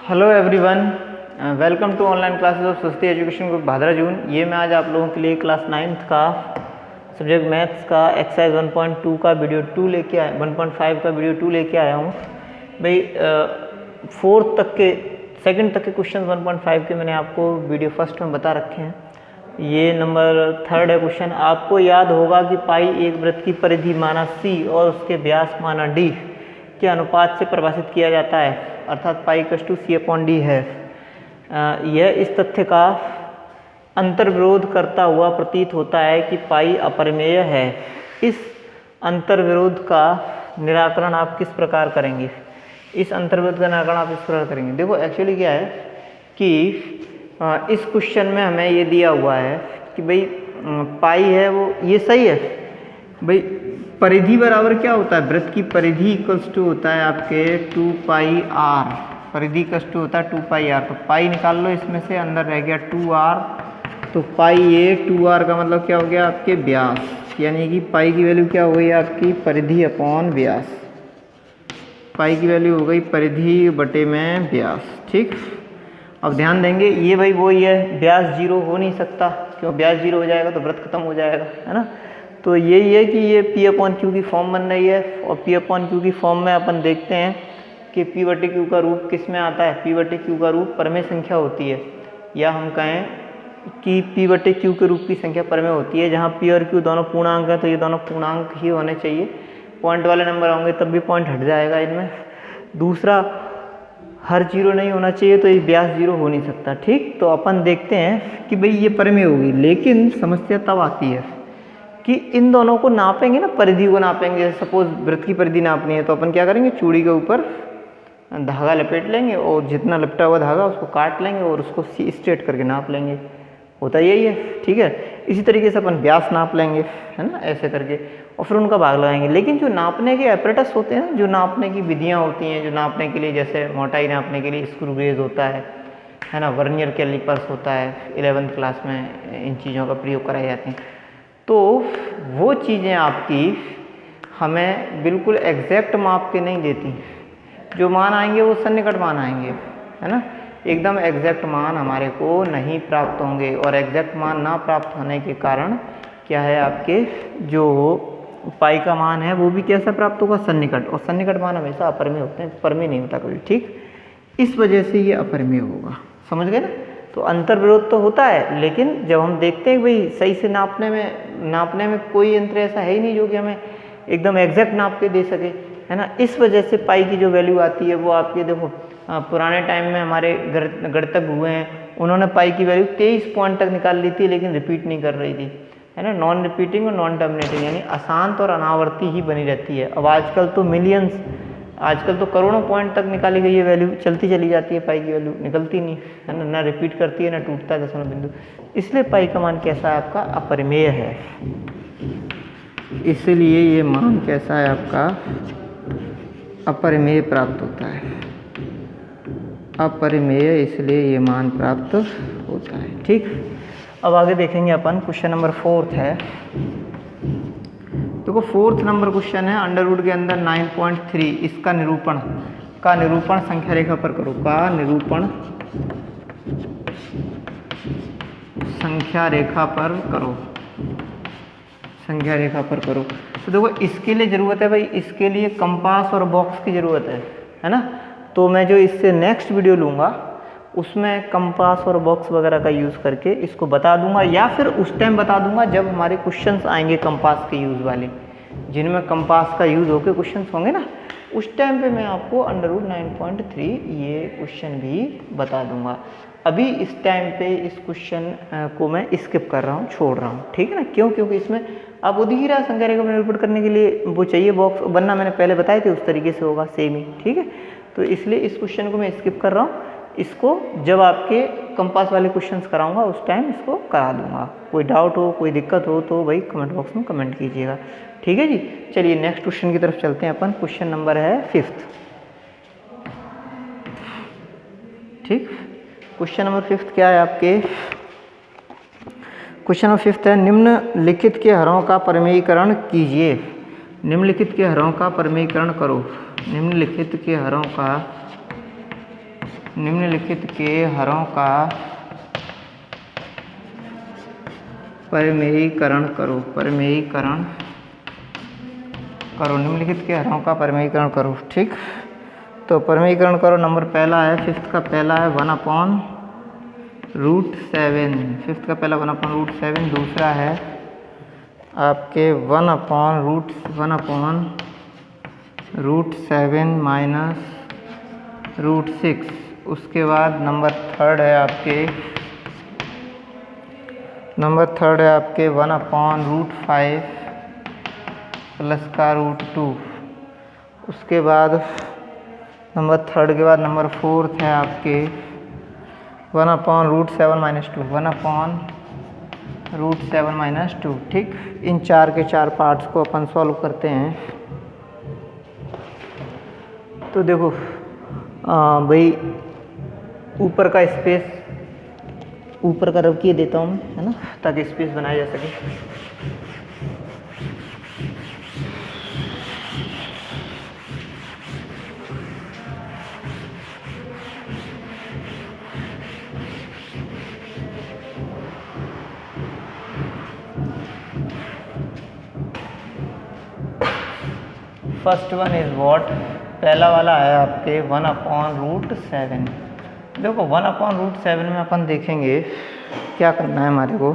Hello everyone, welcome to online classes of Swasti education group Bhadra June. ये मैं आज आप लोगों के लिए क्लास 9th का सब्जेक्ट मैथ्स का एक्सरसाइज 1.2 का वीडियो 2 लेके आया, 1.5 का वीडियो 2 लेके आया हूँ भाई। 4th तक के, 2nd तक के क्वेश्चन 1.5 के मैंने आपको वीडियो फर्स्ट में बता रखे हैं। ये नंबर 3rd है क्वेश्चन। आपको याद होगा कि पाई एक वृत्त की परिधि माना C और उसके व्यास माना D के अनुपात से परिभाषित किया जाता है, अर्थात पाई = C/D है। यह इस तथ्य का अंतर्विरोध करता हुआ प्रतीत होता है कि पाई अपरिमेय है। इस अंतर्विरोध का निराकरण आप किस प्रकार करेंगे? इस अंतर्विरोध का निराकरण आप इस प्रकार करेंगे। देखो एक्चुअली क्या है कि इस क्वेश्चन में हमें ये दिया हुआ है कि भाई पाई है वो ये सही है भाई। परिधि बराबर क्या होता है? वृत्त की परिधि = होता है आपके 2πr। परिधि = होता है 2πr। तो पाई निकाल लो, इसमें से अंदर रह गया 2r। तो पाई ये 2r का मतलब क्या हो गया? आपके व्यास, यानी कि पाई की वैल्यू क्या हो गई आपकी? परिधि अपॉन व्यास। पाई की वैल्यू हो गई परिधि बटे में व्यास। ठीक, अब ध्यान देंगे ये भाई वही है, व्यास 0 हो नहीं सकता, क्यों? व्यास 0 हो जाएगा तो वृत्त खत्म हो जाएगा, है ना। तो यही है कि ये P/Q की फॉर्म बन रही है, और P/Q की फॉर्म में अपन देखते हैं कि P/Q का रूप किस में आता है? P/Q का रूप परमेय संख्या होती है, या हम कहें कि P/Q के रूप की संख्या परमेय होती है। जहाँ P और Q दोनों पूर्णांक हैं तो ये दोनों पूर्णांक ही होने चाहिए। पॉइंट वाले नंबर होंगे तब भी पॉइंट हट जाएगा इनमें। दूसरा, हर 0 नहीं होना चाहिए, तो ये व्यास 0 हो नहीं सकता। ठीक, तो अपन देखते हैं कि भाई ये परमेय होगी, लेकिन समस्या तब आती है कि इन दोनों को नापेंगे ना, परिधि को नापेंगे। जैसे सपोज वृत्त की परिधि नापनी है तो अपन क्या करेंगे? चूड़ी के ऊपर धागा लपेट लेंगे और जितना लपटा हुआ धागा उसको काट लेंगे और उसको स्ट्रेट करके नाप लेंगे। होता यही है, ठीक है। इसी तरीके से अपन व्यास नाप लेंगे, है ना, ऐसे करके, और फिर उनका भाग लगाएंगे। लेकिन जो नापने के एपरेटस होते हैं ना, जो नापने की विधियाँ होती हैं, जो नापने के लिए, जैसे मोटाई नापने के लिए स्क्रू गेज होता है ना, वर्नियर कैलिपर्स होता है, 11th क्लास में इन चीज़ों का प्रयोग कराए जाते हैं। तो वो चीज़ें आपकी हमें बिल्कुल एग्जैक्ट माप के नहीं देती। जो मान आएंगे वो सन्निकट मान आएंगे, है ना। एकदम एग्जैक्ट मान हमारे को नहीं प्राप्त होंगे, और एग्जैक्ट मान ना प्राप्त होने के कारण क्या है, आपके जो पाई का मान है वो भी कैसा प्राप्त होगा? सन्निकट। और सन्निकट मान हमेशा अपरिमेय होते हैं, परमेय नहीं होता कभी। ठीक, इस वजह से ये अपरिमेय होगा। समझ गए ना। तो अंतर्विरोध तो होता है, लेकिन जब हम देखते हैं भाई सही से नापने में कोई यंत्र ऐसा है ही नहीं जो कि हमें एकदम एग्जैक्ट नाप के दे सके, है ना। इस वजह से पाई की जो वैल्यू आती है वो आपकी, देखो पुराने टाइम में हमारे गणितज्ञ हुए हैं, उन्होंने पाई की वैल्यू 23 पॉइंट तक निकाल ली थी, लेकिन रिपीट नहीं कर रही थी, है ना। नॉन रिपीटिंग और नॉन टर्मिनेटिंग, यानी अशांत और अनावर्ती ही बनी रहती है। अब आजकल तो मिलियंस, आजकल तो करोड़ों पॉइंट तक निकाली गई है वैल्यू, चलती चली जाती है, पाई की वैल्यू निकलती नहीं, है ना, ना रिपीट करती है ना टूटता है दशमलव बिंदु। इसलिए पाई का मान कैसा है आपका? अपरिमेय है। इसलिए ये मान कैसा है आपका? अपरिमेय प्राप्त होता है। अपरिमेय, इसलिए ये मान प्राप्त होता है। ठीक, अब आगे देखेंगे अपन। क्वेश्चन नंबर 4th है। देखो 4th नंबर क्वेश्चन है, अंडर रूट के अंदर 9.3, इसका निरूपण संख्या रेखा पर करो। का निरूपण संख्या रेखा पर करो। संख्या रेखा पर करो। तो देखो इसके लिए ज़रूरत है भाई, इसके लिए कंपास और बॉक्स की ज़रूरत है ना। तो मैं जो इससे नेक्स्ट वीडियो लूँगा उसमें कंपास और बॉक्स वगैरह का यूज़ करके इसको बता दूंगा, या फिर उस टाइम बता दूंगा जब हमारे क्वेश्चंस आएंगे कंपास के यूज़ वाले, जिनमें कंपास का यूज़ होकर क्वेश्चंस होंगे ना, उस टाइम पे मैं आपको अंडर रूट 9.3 ये क्वेश्चन भी बता दूंगा। अभी इस टाइम पे इस क्वेश्चन को मैं स्किप कर रहा हूँ, छोड़ रहा हूँ, ठीक है ना। क्यों? क्योंकि इसमें अब उदीरा संख्या रेखा पर निरूपण करने के लिए वो चाहिए बॉक्स, वरना मैंने पहले बताए थे उस तरीके से होगा सेम ही, ठीक है। तो इसलिए इस क्वेश्चन को मैं स्किप कर रहा हूँ। इसको जब आपके कंपास वाले क्वेश्चंस कराऊंगा उस टाइम इसको करा दूंगा। कोई डाउट हो, कोई दिक्कत हो तो भाई कमेंट बॉक्स में कमेंट कीजिएगा, ठीक है जी। चलिए नेक्स्ट क्वेश्चन की तरफ चलते हैं अपन। क्वेश्चन नंबर है 5th। ठीक, क्वेश्चन नंबर 5th क्या है आपके? क्वेश्चन नंबर 5th है, निम्नलिखित के हरों का परिमेयीकरण कीजिए। निम्नलिखित के हरों का परिमेयीकरण करो। निम्नलिखित के हरों का निम्नलिखित के हरों का परिमेयीकरण करो। निम्नलिखित के हरों का परिमेयीकरण करो। ठीक, तो परिमेयीकरण करो। नंबर पहला है, फिफ्थ का पहला है 1/√7। फिफ्थ का पहला 1/√7। दूसरा है आपके 1/√7 माइनस √6। उसके बाद नंबर थर्ड है आपके 1/√5 प्लस का √2। उसके बाद नंबर थर्ड के बाद नंबर फोर्थ है आपके 1/√7 माइनस 2। 1/√7 माइनस 2। ठीक, इन चार के चार पार्ट्स को अपन सॉल्व करते हैं। तो देखो भाई, ऊपर का स्पेस ऊपर का रब किए देता हूँ मैं, है ना, ताकि स्पेस बनाया जा सके। फर्स्ट वन इज व्हाट, पहला वाला है आपके 1/√7। देखो 1/√7 में अपन देखेंगे क्या करना है हमारे को।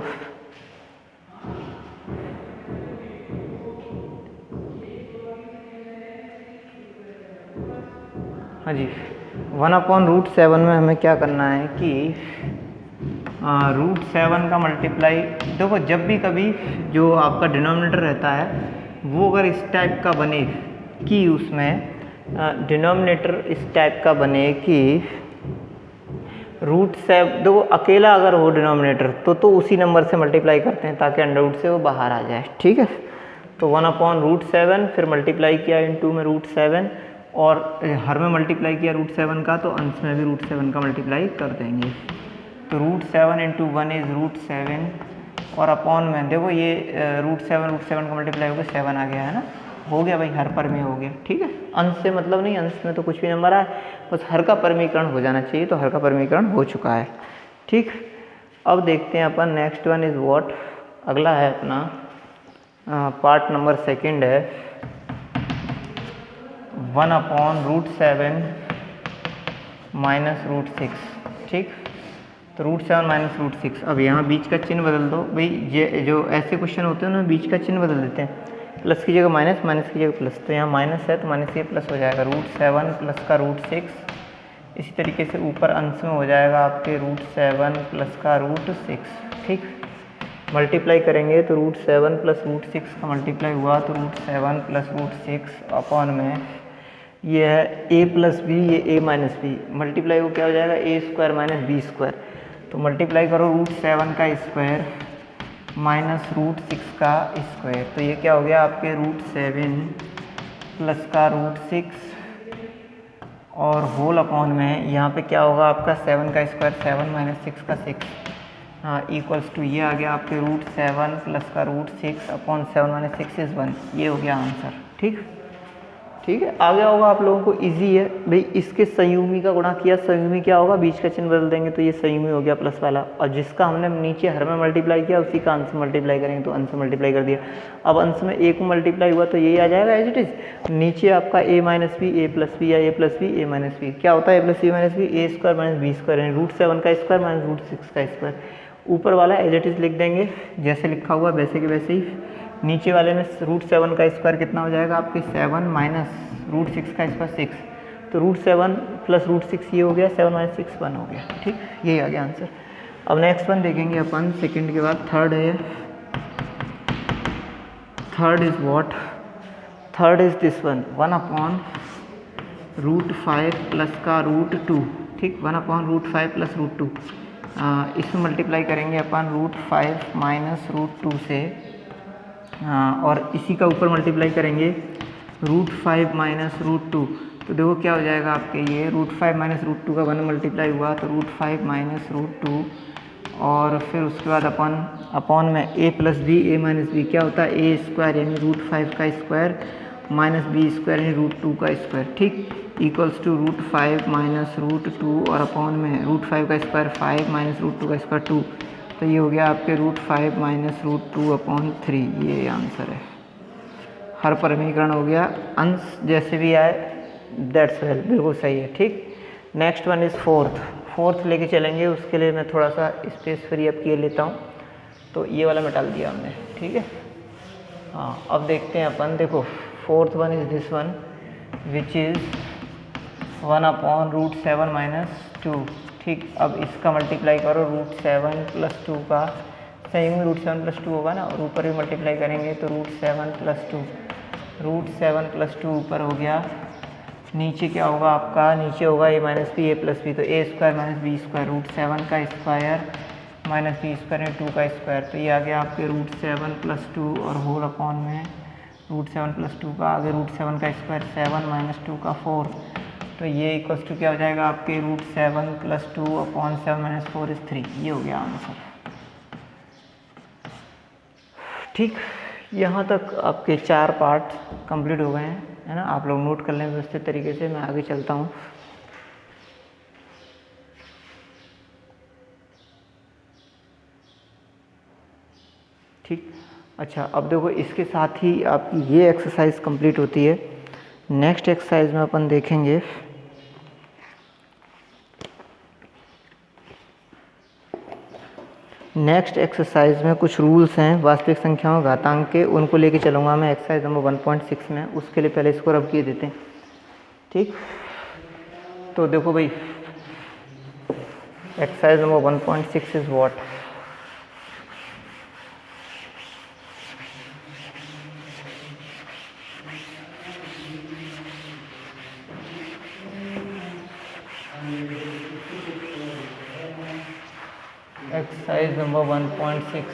हाँ जी, 1/√7 में हमें क्या करना है कि √7 का मल्टीप्लाई। देखो जब भी कभी जो आपका डिनोमिनेटर रहता है वो अगर इस टाइप का बने कि उसमें डिनोमिनेटर इस टाइप का बने कि √7, देखो अकेला अगर हो डिनोमिनेटर तो उसी नंबर से मल्टीप्लाई करते हैं ताकि अंडर से वो बाहर आ जाए। ठीक है, तो 1/√7 फिर मल्टीप्लाई किया इनटू में √7 और हर में मल्टीप्लाई किया √7 का, तो अंश में भी √7 का मल्टीप्लाई कर देंगे। तो √7 × 1 इज √7 और अपॉन में देखो ये √7 का मल्टीप्लाई होकर 7 आ गया है ना, हो गया भाई, हर पर में हो गया। ठीक है, अंश से मतलब नहीं, अंश में तो कुछ भी नंबर आए, बस हर का परिमीकरण हो जाना चाहिए। तो हर का परिमीकरण हो चुका है। ठीक, अब देखते हैं अपन नेक्स्ट वन इज व्हाट। अगला है अपना पार्ट नंबर सेकंड है 1/√7 माइनस √6। ठीक, तो √7 माइनस √6। अब यहाँ बीच का चिन्ह बदल दो भाई, ये जो ऐसे क्वेश्चन होते हैं ना बीच का चिन्ह बदल देते हैं, प्लस की जगह माइनस, माइनस की जगह प्लस। तो यहाँ माइनस है तो माइनस ये प्लस हो जाएगा, √7 प्लस का √6। इसी तरीके से ऊपर अंश में हो जाएगा आपके √7 प्लस का √6। ठीक, मल्टीप्लाई करेंगे तो √7 प्लस √6 का मल्टीप्लाई हुआ तो √7 प्लस √6 अपॉन में ये है a प्लस बी, ये a माइनस बी, मल्टीप्लाई को क्या हो जाएगा a² माइनस b²। तो मल्टीप्लाई करो √7 का स्क्वायर माइनस √6 का स्क्वायर, तो ये क्या हो गया आपके √7 प्लस का √6 और होल अपॉन में यहाँ पे क्या होगा आपका 7 का स्क्वायर 7 माइनस 6 का 6, हाँ इक्वल्स टू ये आ गया आपके √7 प्लस का √6 अपॉन 7 माइनस 6 इज 1। ये हो गया आंसर। ठीक, ठीक है, आ गया होगा आप लोगों को, इजी है भाई। इसके संयुग्मी का गुणा किया, संयुग्मी क्या होगा, बीच का चिन्ह बदल देंगे तो ये संयुग्मी हो गया प्लस वाला, और जिसका हमने नीचे हर में मल्टीप्लाई किया उसी का अंश मल्टीप्लाई करेंगे तो अंश मल्टीप्लाई कर दिया। अब अंश में a को मल्टीप्लाई हुआ तो यही आ जाएगा एज इट इज। नीचे आपका a minus B, a plus B या a plus B, a minus B, क्या होता है a plus B minus B, a² minus b² यानी √7 का स्क्वायर माइनस √6 का स्क्वायर। ऊपर वाला एज इट इज लिख देंगे जैसे लिखा हुआ वैसे के वैसे ही। नीचे वाले में √7 का स्क्वायर कितना हो जाएगा आपके 7 माइनस √6 का स्क्वायर 6, तो √7 प्लस √6 ये हो गया, 7 माइनस 6 1 हो गया। ठीक, यही आ गया आंसर। अब नेक्स्ट वन देखेंगे अपन, सेकंड के बाद थर्ड है। Third is what, third is this one 1/√5 plus का √2। ठीक, 1/√5 प्लस √2, इसमें मल्टीप्लाई करेंगे अपन √5 माइनस √2 से, और इसी का ऊपर मल्टीप्लाई करेंगे √5 माइनस √2। तो देखो क्या हो जाएगा आपके, ये √5 माइनस √2 का 1 मल्टीप्लाई हुआ तो √5 माइनस √2 और फिर उसके बाद अपॉन में a plus B, a minus B, क्या होता है a² यानी √5 का स्क्वायर माइनस b² यानी √2 का स्क्वायर। ठीक, इक्वल्स टू √5 माइनस √2 और अपॉन में √5 का स्क्वायर 5 माइनस √2 का स्क्वायर 2, तो ये हो गया आपके √5 माइनस √2 अपॉन 3, ये आंसर है। हर परमीकरण हो गया, अंश जैसे भी आए दैट्स वेल, बिल्कुल सही है। ठीक, नेक्स्ट वन इज़ फोर्थ लेके चलेंगे, उसके लिए मैं थोड़ा सा स्पेस फ्री अप किए लेता हूँ, तो ये वाला मिटा दिया हमने। ठीक है, हाँ अब देखते हैं अपन। देखो fourth one is this one which is 1 upon √7 minus 2। ठीक, अब इसका मल्टीप्लाई करो √7 + 2 का, सही में √7 + 2 होगा ना, और ऊपर भी मल्टीप्लाई करेंगे तो √7 + 2, √7 + 2 ऊपर हो गया, नीचे क्या होगा आपका, नीचे होगा a - b a + b, तो a² - b², √7 का स्क्वायर माइनस b² 2 का स्क्वायर, तो ये आ गया आपके √7 + 2 और होल अपॉन में √7 + 2 का, आगे √7 का स्क्वायर 7 माइनस 2 का 4, तो ये इक्वल्स टू क्या हो जाएगा आपके √7 + 2 अपॉन 7 माइनस 4 इज़ 3, ये हो गया आंसर। ठीक, यहाँ तक आपके 4 पार्ट कंप्लीट हो गए हैं, है ना। आप लोग नोट कर लें व्यवस्थित तरीके से, मैं आगे चलता हूँ। ठीक, अच्छा अब देखो इसके साथ ही आपकी ये एक्सरसाइज कंप्लीट होती है। नेक्स्ट एक्सरसाइज में अपन देखेंगे नेक्स्ट एक्सरसाइज में कुछ रूल्स हैं वास्तविक संख्याओं घातांक के, उनको लेके चलूँगा मैं एक्सरसाइज नंबर 1.6 में। उसके लिए पहले इसको रब किए देते हैं। ठीक, तो देखो भाई exercise number 1.6 is what, exercise number 1.6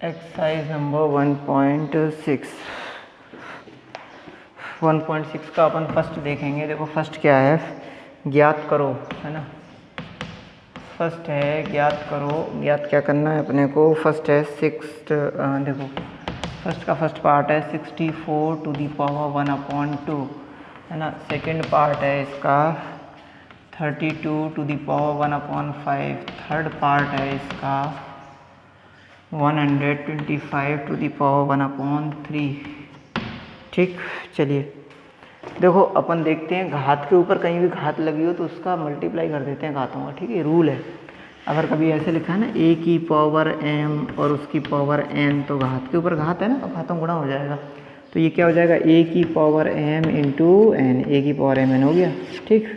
exercise number 1.6 का अपन फर्स्ट देखेंगे। देखो फर्स्ट क्या है, ज्ञात करो, है ना। फर्स्ट है ज्ञात करो, ज्ञात क्या करना है अपने को। फर्स्ट है देखो फर्स्ट का फर्स्ट पार्ट है 64 टू दी पावर 1/2, है ना। सेकंड पार्ट है इसका 32 to the power 1/5। Third part है इसका 125 टू दी पावर 1/3। ठीक, चलिए देखो अपन देखते हैं, घात के ऊपर कहीं भी घात लगी हो तो उसका मल्टीप्लाई कर देते हैं घातों का। ठीक है, रूल है। अगर कभी ऐसे लिखा है ना a की पावर m और उसकी पावर n, तो घात के ऊपर घात है ना, तो घातों गुणा हो जाएगा। तो ये क्या हो जाएगा, a की power m into n, a की पावर m n हो गया। ठीक,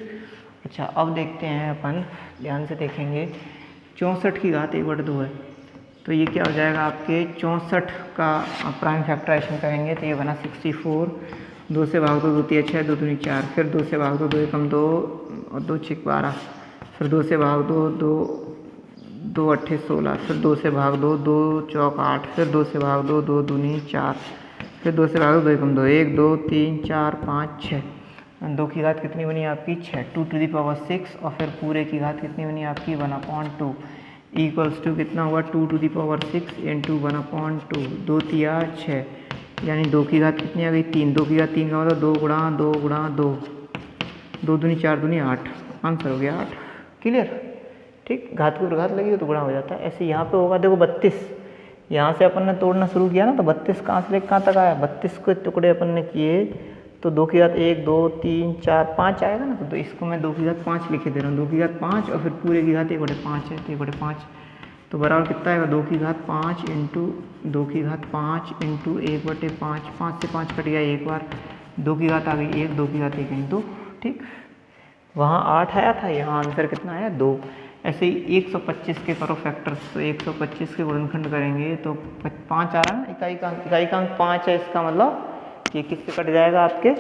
अच्छा अब देखते हैं अपन, ध्यान से देखेंगे। 64 की घात 1/2 है, तो ये क्या हो जाएगा आपके 64 का प्राइम फैक्टराइजेशन करेंगे तो ये बना 64, 2 से भाग 2, 2 3 6, 2 दूनी 4, फिर 2 से भाग 2, 2 एकम 2 और 2 6 12, फिर 2 से भाग 2, 2 8 16, फिर 2 से भाग 2, 2 चौक 8, फिर 2 से भाग 2, 2 दूनी 4, फिर 2 से भाग 2, 2 एकम 2, 1 2 3 4 5 6, 2 की घात कितनी बनी आपकी 6, 2 टू दी पावर 6, और फिर पूरे की घात कितनी बनी आपकी 1/2 इक्वल्स टू कितना हुआ 2 टू दी पावर 6 इंटू 1/2, 2 तिया 6, यानी 2 की घात कितनी आ गई 3, 2 की घात 3 का मतलब 2 गुणा 2 गुणा 2, 2 दूनी 4 दूनी 8, आंसर हो गया 8। क्लियर। ठीक, घात के ऊपर घात लगी हो तो गुणा हो जाता है। ऐसे यहाँ पे होगा, देखो 32, यहाँ से अपन ने तोड़ना शुरू किया ना, तो 32 कहाँ से लेकर कहाँ तक आया, 32 के टुकड़े अपन ने किए तो 2 की घात 1 2 3 4 5 आएगा ना, तो इसको मैं 2 की घात 5 लिखे दे रहा हूँ, 2 की घात 5 और फिर पूरे की घात 1/5 है, तो 1/5 तो बराबर कितना आएगा 2 की घात 5 इंटू 2 की घात 5 इंटू 1/5, 5 से 5 कट गया एक बार, 2 की घात आ गई 1, 2 की घात 1 2। ठीक, वहाँ 8 आया था, यहाँ आंसर कितना आया 2। ऐसे ही 125 के करो फैक्टर्स, तो 125 के गुणनखंड करेंगे तो 5 आ रहा है ना, इकाई का अंक 5 है, इसका मतलब ये किससे कट जाएगा आपके,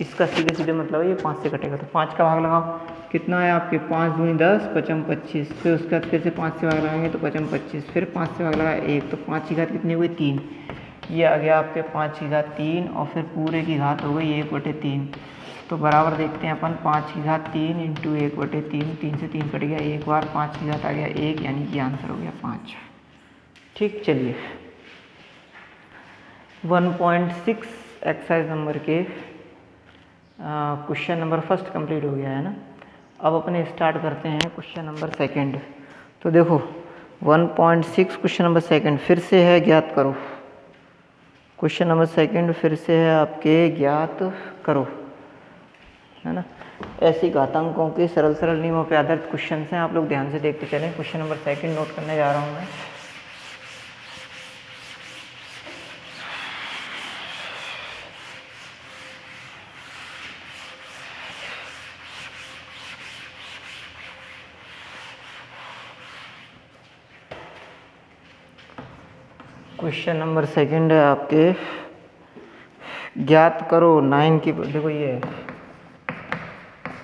इसका सीधे सीधे मतलब है ये 5 से कटेगा। तो 5 का भाग लगाओ, कितना है आपके 5 दूनी 10, 55 25, फिर उसके बाद फिर से 5 से भाग लगाएंगे तो 55 25, फिर 5 से भाग लगाया 1, तो 5 की घात कितनी हो गई 3, ये आ गया आपके 5 की घात 3, और फिर पूरे की घात हो गई 1/3। तो बराबर देखते हैं अपन 5 की घात 3 इंटू 1/3, 3 से 3 कट गया, एक बार 5 की घात आ गया 1, यानी कि आंसर हो गया 5। ठीक, चलिए 1.6 एक्सरसाइज नंबर के क्वेश्चन नंबर फर्स्ट कंप्लीट हो गया है ना। अब अपने स्टार्ट करते हैं क्वेश्चन नंबर सेकंड। तो देखो 1.6 क्वेश्चन नंबर सेकंड फिर से है ज्ञात करो। क्वेश्चन नंबर सेकंड फिर से है आपके ज्ञात करो, है ना। ऐसी घातांकों के सरल सरल नियमों पे आधारित क्वेश्चन हैं, आप लोग ध्यान से देखते चलें। क्वेश्चन नंबर सेकंड नोट करने जा रहा हूँ मैं। क्वेश्चन नंबर सेकंड है आपके ज्ञात करो 9 की, देखो ये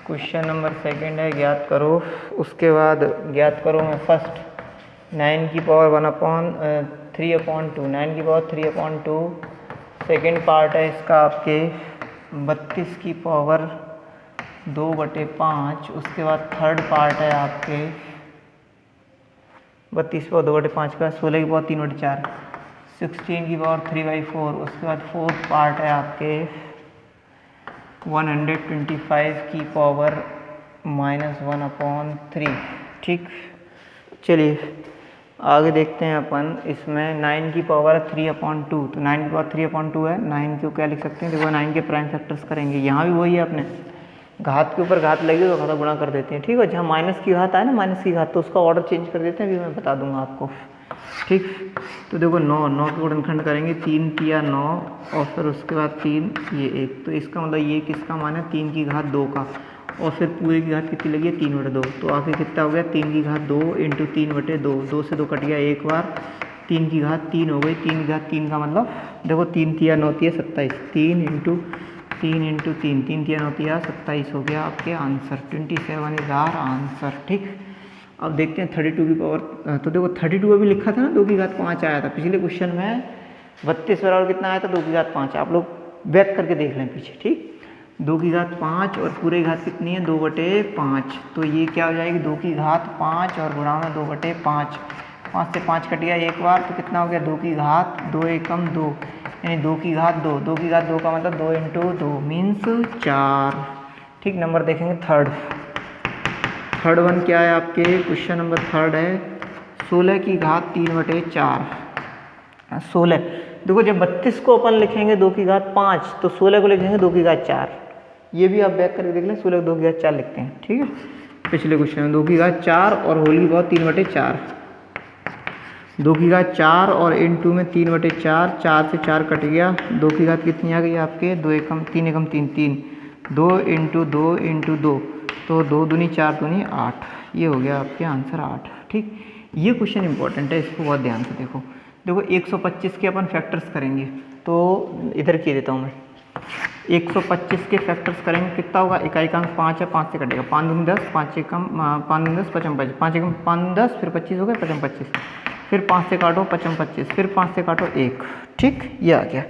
क्वेश्चन नंबर सेकंड है ज्ञात करो। उसके बाद ज्ञात करो में फर्स्ट 9 की पावर 3/2, 9 की पावर 3/2। सेकंड पार्ट है इसका आपके 32 की पावर 2/5। उसके बाद थर्ड पार्ट है आपके 32 पावर 2/5 का 16 की पावर 3/4, 16 की पावर 3/4। उसके बाद फोर्थ पार्ट है आपके 125 की पावर -1/3। ठीक, चलिए आगे देखते हैं अपन। इसमें 9 की पावर 3/2, तो 9 की पावर 3/2 है। 9 को क्या लिख सकते हैं, देखो 9 के प्राइम फैक्टर्स करेंगे। यहाँ भी वही है, अपने घात के ऊपर घात लगी तो घाता गुणा कर देते हैं। ठीक है, जहाँ माइनस की घात आए ना, माइनस की घात, तो उसका ऑर्डर चेंज कर देते हैं, अभी मैं बता दूंगा आपको। ठीक, तो देखो 9 के गुणनखंड करेंगे, 3 तिया 9 और फिर उसके बाद 3 ये 1, तो इसका मतलब ये किसका मान है 3 की घात 2 का, और फिर पूरे की घात कितनी लगी है 3/2, तो आखिर कितना हो गया 3 की घात 2 इंटू 3/2, 2 से 2 कट गया एक बार, 3 की घात 3 हो गई। 3 की घात 3 का मतलब देखो 3 तिया 9 तिया 27, 3 इंटू 3, 3 तिया 9 तिया 27 हो गया आपके आंसर, 27 इज आवर आंसर। ठीक, अब देखते हैं 32 की पावर। तो देखो 32 अभी लिखा था ना, 2 की घात 5 आया था पिछले क्वेश्चन में। 32 बराबर कितना आया था 2 की घात 5, आप लोग बैक करके देख लें पीछे। ठीक, 2 की घात 5 और पूरे घात कितनी है 2/5, तो ये क्या हो जाएगी 2 की घात 5 और गुणा में 2/5। 5 से 5 कट गया एक बार, तो कितना हो गया 2 की घात 2 एकम 2, यानी 2 की घात 2, 2 की घात 2 का मतलब 2 इंटू 2 मीन्स 4। ठीक, नंबर देखेंगे थर्ड वन क्या है आपके, क्वेश्चन नंबर थर्ड है 16 की घात 3/4। 16, देखो जब 32 को अपन लिखेंगे 2 की घात 5, तो 16 को लिखेंगे 2 की घात 4। ये भी आप बैक करके देख लें, 16 को 2 की घात 4 लिखते हैं। ठीक है, पिछले क्वेश्चन में 2 की घात 4 और होल की पावर 3/4, 2 की घात 4 और इनटू में 3/4, 4 से 4 कट गया, 2 की घात कितनी आ गई आपके 2 एकम 3 एकम 3, 3, 2 इंटू 2 इंटू 2, तो 2 दूनी 4 दूनी 8, ये हो गया आपके आंसर 8। ठीक, ये क्वेश्चन इंपॉर्टेंट है, इसको बहुत ध्यान से देखो। देखो 125 के अपन फैक्टर्स करेंगे, तो इधर किए देता हूँ मैं। 125 के फैक्टर्स करेंगे, कितना होगा, इकाई का अंक 5 है, 5 से कटेगा, 5 दूनी 10, 5 एकम 5 दूनी 10, 55, 5 एकम 5 10, फिर 25 हो गए 55, 25, फिर 5 से काटो 55, 25, फिर 5 से काटो 1। ठीक, ये आ गया।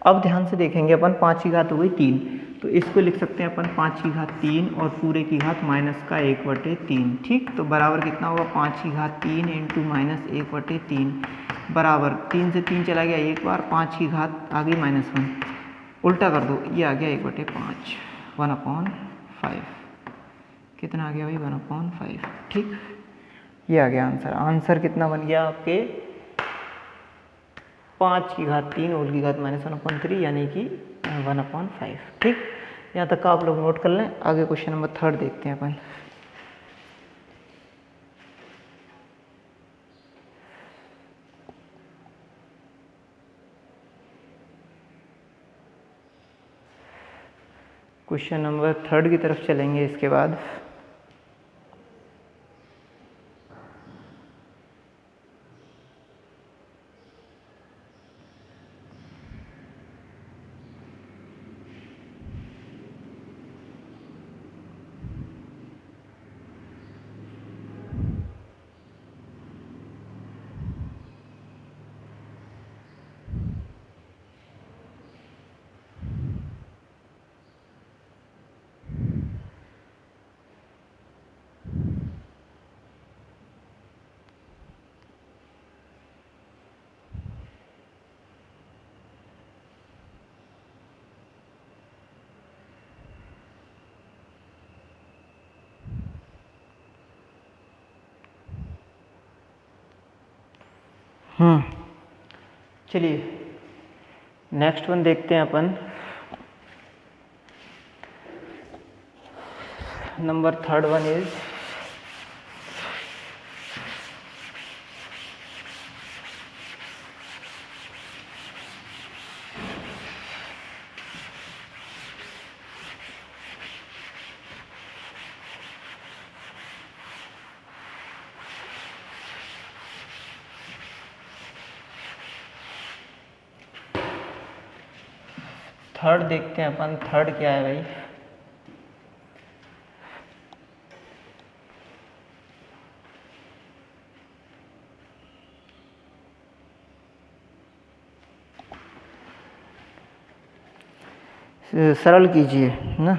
अब ध्यान से देखेंगे अपन, 5 की घात हो गई 3, तो इसको लिख सकते हैं अपन 5 की घात 3 और पूरे की घात माइनस का 1/3। ठीक, तो बराबर कितना होगा 5 की घात 3 इंटू माइनस 1/3 बराबर 3 से 3 चला गया एक बार, 5 की घात आ गई -1, उल्टा कर दो, ये आ गया 1/5, 1/5 कितना आ गया भाई 1/5। ठीक, ये आ गया आंसर। आंसर कितना बन गया आपके 5 की घात 3 होल की घात -1/3, यानी कि 1/5। ठीक, यहाँ तक का आप लोग नोट कर लें। आगे क्वेश्चन नंबर थर्ड देखते हैं अपन। क्वेश्चन नंबर थर्ड की तरफ चलेंगे इसके बाद। चलिए नेक्स्ट वन देखते हैं अपन। Number third one is third देखते हैं अपन। थर्ड क्या है भाई? सरल कीजिए ना।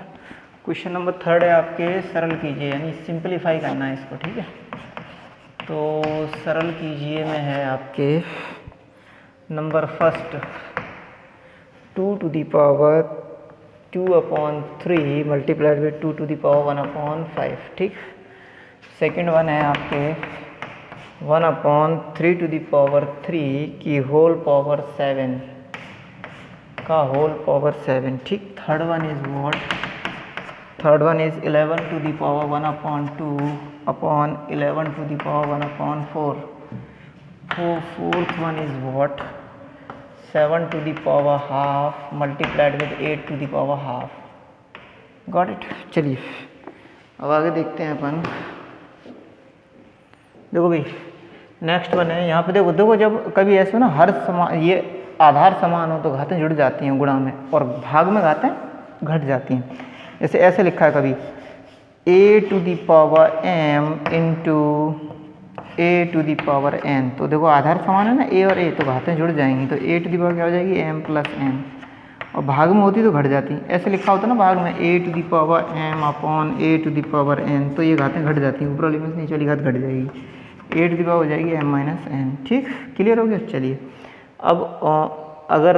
क्वेश्चन नंबर थर्ड है आपके, सरल कीजिए यानी सिंपलीफाई करना है इसको, ठीक है। तो सरल कीजिए में है आपके number first 2 to the power 2/3 multiplied by 2 to the power 1/5, ठीक। सेकंड वन है आपके 1/3 to the power 3 की होल पावर 7 का होल पावर 7, ठीक। Third one is what? Third one is 11 to the power 1/2 upon 11 to the power 1/4। Fourth one is what? 7 to the power half multiplied with 8 to the power half. Got it. चलिए अब आगे देखते हैं अपन। देखो भाई next one है यहाँ पे, देखो जब कभी ऐसे ना हर समान ये आधार समान हो तो घातें जुड़ जाती हैं गुणा में, और भाग में घातें घट जाती हैं। जैसे ऐसे लिखा है कभी a to the power m into a to the power n। तो देखो आधार समान है ना a और a, तो घातें जुड़ जाएंगी, तो a to the power क्या हो जाएगी? m plus n। और भाग में होती तो घट जाती। ऐसे लिखा होता ना भाग में a to the power m upon a to the power n, तो ये घातें घट जाती हैं, ऊपर वाली में नीचे वाली घात घट जाएगी, a to the power हो जाएगी m माइनस n, ठीक। क्लियर हो गया। चलिए अब अगर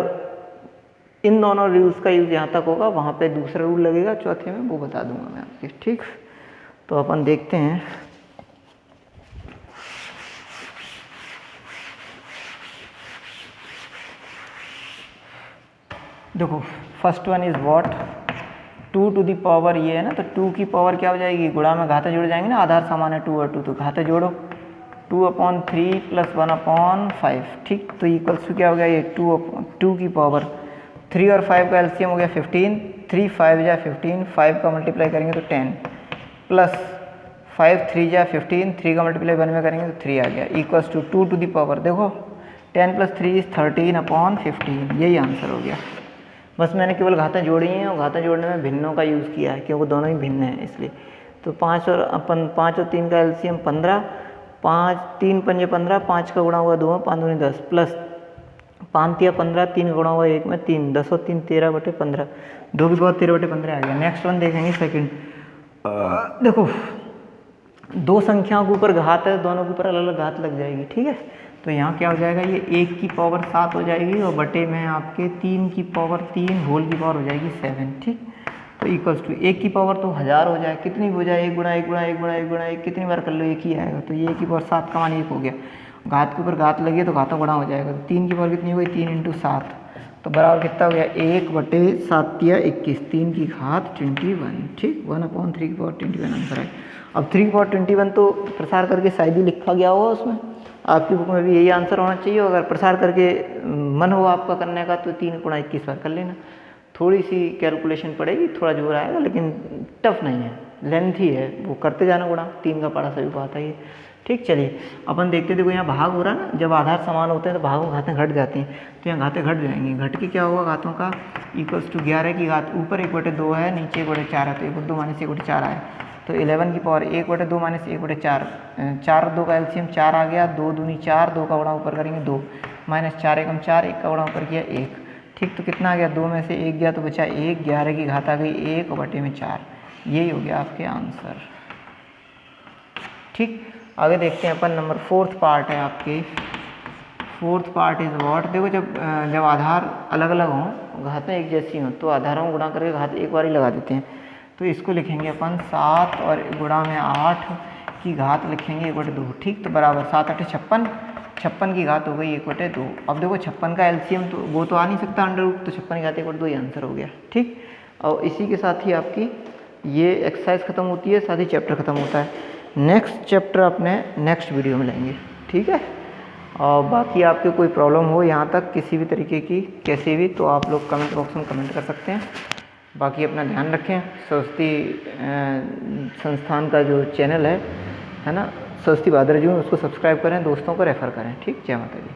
इन दोनों रूल्स का यूज़ यहाँ तक होगा, वहाँ पे दूसरा रूल लगेगा चौथे में, वो बता दूंगा मैं आपके, ठीक। तो अपन देखते हैं। देखो first one is what? 2 to the power ये है ना, तो 2 की पावर क्या हो जाएगी? गुणा में घातें जुड़ जाएंगे ना, आधार समान है 2 और 2, तो घातें जोड़ो 2/3 प्लस 1/5, ठीक। तो इक्वल्स टू क्या हो गया? ये 2 की पावर 3 और 5 का एलसीएम हो गया 15, 3 5 जा 15, 5 का मल्टीप्लाई करेंगे तो 10, प्लस 5 3 जा 15, 3 का मल्टीप्लाई 1 में करेंगे तो 3 आ गया, equals to 2 to the power. देखो 10 + 3 इज 13/15, यही आंसर हो गया। बस मैंने केवल घातें जोड़ी हैं, और घातें जोड़ने में भिन्नों का यूज़ किया है क्योंकि दोनों ही भिन्न हैं इसलिए। तो 5 और 3 का एलसीएम 15, 5 3 पंजे 15, 5 का गुणा हुआ 2 में, 5 दूनी 10, प्लस 5 तिया 15, 3 का गुणा हुआ 1 में 3, 10 और 3 13/15, 2 की पावर 13/15 आ गया। नेक्स्ट वन देखेंगे सेकंड। देखो दो संख्याओं के ऊपर घात है, दोनों के ऊपर अलग अलग घात लग जाएगी, ठीक है। तो यहाँ क्या हो जाएगा? ये 1 की पावर 7 हो जाएगी, और बटे में आपके 3 की पावर 3 होल की पावर हो जाएगी 7, ठीक। तो इक्वल्स टू 1 की पावर तो 1000 हो जाए, कितनी हो जाए? 1 गुणा 1 गुणा 1 गुणा 1 गुणा 1, कितनी बार कर लो 1 ही आएगा। तो ये 1 की पावर 7 का मान 1 हो गया। घात के ऊपर घात लगी है तो घातों गुणा हो जाएगा, तो 3 की पावर कितनी हो गई? 3 × 7, तो बराबर कितना हो गया? 1/7 तिया 21, 3 की घात 21, ठीक। 1/3 की पावर 21 आंसर है। अब 3 की पावर 21 तो प्रसार करके शायद ही लिखा गया होगा उसमें, आपकी बुक में भी यही आंसर होना चाहिए। अगर प्रसार करके मन हो आपका करने का तो 3 × 21 बार कर लेना। थोड़ी सी कैलकुलेशन पड़ेगी, थोड़ा जोर आएगा, लेकिन टफ नहीं है, लेंथी है, वो करते जाना गुणा। 3 का पढ़ा सभी को आता है, ठीक। चलिए अपन देखते, देखो यहाँ भाग हो रहा है ना, जब आधार समान होते हैं तो भागों घातें घट जाती हैं, तो यहाँ घातें घट जाएंगी। घट के क्या होगा घातों का? इक्वल्स टू 11 की घात ऊपर 1/2 है, नीचे 1/4 है, तो 1/2 माइनस 1/4 आए, तो 11 की पावर 1/2 माइनस 1/4, 4 और 2 का एलसीएम 4 आ गया, 2 दूनी 4, 2 का गुणा ऊपर करेंगे 2, माइनस 4 एकम 4, 1 का गुणा ऊपर किया 1, ठीक। तो कितना आ गया? 2 में से 1 गया तो बचा 1, 11 की घात आ गई 1/4, यही हो गया आपके आंसर, ठीक। आगे देखते हैं अपन। नंबर 4th पार्ट है आपके। 4th part is what? देखो जब आधार अलग अलग हों, घातें एक जैसी हों, तो आधारों को गुणा करके घात एक बार ही लगा देते हैं। तो इसको लिखेंगे अपन 7 और गुणा में 8 की घात लिखेंगे 1/2, ठीक। तो बराबर 7 × 8 = 56, 56 की घात हो गई 1/2। अब देखो 56 का एलसीएम तो वो तो आ नहीं सकता √, तो 56 की घात 1/2 ही आंसर हो गया। ठीक, और इसी के साथ ही आपकी ये एक्सरसाइज ख़त्म होती है, साथ ही चैप्टर ख़त्म होता है। नेक्स्ट चैप्टर अपने नेक्स्ट वीडियो में लेंगे। ठीक है, और बाकी आपके कोई प्रॉब्लम हो यहाँ तक किसी भी तरीके की कैसे भी, तो आप लोग कमेंट बॉक्स में कमेंट कर सकते हैं। बाकी अपना ध्यान रखें। सरस्वती संस्थान का जो चैनल है ना, सरस्वती भाद्रा जून, उसको सब्सक्राइब करें, दोस्तों को रेफ़र करें। ठीक, जय माता दी।